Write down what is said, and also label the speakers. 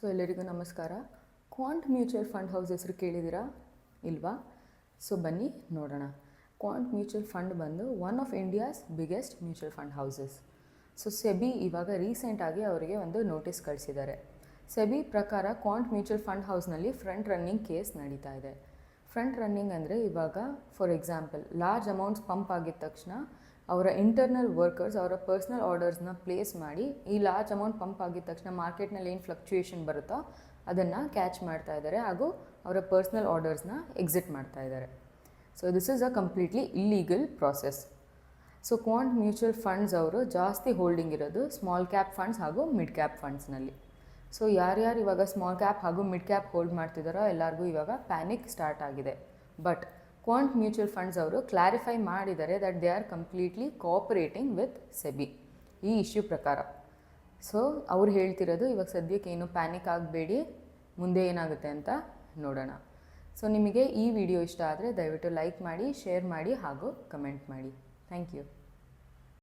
Speaker 1: So ಎಲ್ಲರಿಗೂ ನಮಸ್ಕಾರ. ಕ್ವಾಂಟ್ mutual fund house ಹೆಸರು ಕೇಳಿದ್ದೀರಾ ಇಲ್ವಾ? ಸೊ ಬನ್ನಿ ನೋಡೋಣ. ಕ್ವಾಂಟ್ ಮ್ಯೂಚುವಲ್ ಫಂಡ್ ಬಂದು one of India's biggest mutual fund houses. So SEBI ಇವಾಗ ರೀಸೆಂಟಾಗಿ ಅವರಿಗೆ ಒಂದು ನೋಟಿಸ್ ಕಳಿಸಿದ್ದಾರೆ. ಸೆಬಿ ಪ್ರಕಾರ ಕ್ವಾಂಟ್ ಮ್ಯೂಚುವಲ್ ಫಂಡ್ ಹೌಸ್ನಲ್ಲಿ ಫ್ರಂಟ್ ರನ್ನಿಂಗ್ ಕೇಸ್ ನಡೀತಾ ಇದೆ. ಫ್ರಂಟ್ ರನ್ನಿಂಗ್ ಅಂದರೆ ಇವಾಗ for example large amounts pump ಆಗಿದ ತಕ್ಷಣ ಅವರ ಇಂಟರ್ನಲ್ ವರ್ಕರ್ಸ್ ಅವರ ಪರ್ಸ್ನಲ್ ಆರ್ಡರ್ಸ್ನ ಪ್ಲೇಸ್ ಮಾಡಿ ಈ ಲಾರ್ಜ್ ಅಮೌಂಟ್ ಪಂಪ್ ಆಗಿದ ತಕ್ಷಣ ಮಾರ್ಕೆಟ್ನಲ್ಲಿ ಏನು ಫ್ಲಕ್ಚುಯೇಷನ್ ಬರುತ್ತೋ ಅದನ್ನು ಕ್ಯಾಚ್ ಮಾಡ್ತಾ ಇದ್ದಾರೆ ಹಾಗೂ ಅವರ ಪರ್ಸ್ನಲ್ ಆರ್ಡರ್ಸ್ನ ಎಕ್ಸಿಟ್ ಮಾಡ್ತಾ ಇದ್ದಾರೆ. So this is a completely illegal process. So ಕ್ವಾಂಟ್ mutual funds ಅವರು ಜಾಸ್ತಿ ಹೋಲ್ಡಿಂಗ್ ಇರೋದು ಸ್ಮಾಲ್ ಕ್ಯಾಪ್ ಫಂಡ್ಸ್ ಹಾಗೂ ಮಿಡ್ ಕ್ಯಾಪ್ ಫಂಡ್ಸ್ನಲ್ಲಿ. ಸೊ ಯಾರ್ಯಾರು ಇವಾಗ ಸ್ಮಾಲ್ ಕ್ಯಾಪ್ ಹಾಗೂ ಮಿಡ್ ಕ್ಯಾಪ್ ಹೋಲ್ಡ್ ಮಾಡ್ತಿದ್ದಾರೋ ಎಲ್ಲರಿಗೂ ಇವಾಗ ಪ್ಯಾನಿಕ್ ಸ್ಟಾರ್ಟ್ ಆಗಿದೆ. ಬಟ್ ಕ್ವಾಂಟ್ ಮ್ಯೂಚುವಲ್ ಫಂಡ್ಸ್ ಅವರು ಕ್ಲಾರಿಫೈ ಮಾಡಿದ್ದಾರೆ that they are completely cooperating with SEBI ಈ ಇಶ್ಯೂ ಪ್ರಕಾರ. ಸೊ ಅವ್ರು ಹೇಳ್ತಿರೋದು ಇವಾಗ ಸದ್ಯಕ್ಕೆ ಏನು ಪ್ಯಾನಿಕ್ ಆಗಬೇಡಿ, ಮುಂದೆ ಏನಾಗುತ್ತೆ ಅಂತ ನೋಡೋಣ. ಸೊ ನಿಮಗೆ ಈ ವಿಡಿಯೋ ಇಷ್ಟ ಆದರೆ ದಯವಿಟ್ಟು ಲೈಕ್ ಮಾಡಿ, ಶೇರ್ ಮಾಡಿ ಹಾಗೂ ಕಮೆಂಟ್ ಮಾಡಿ. Thank you.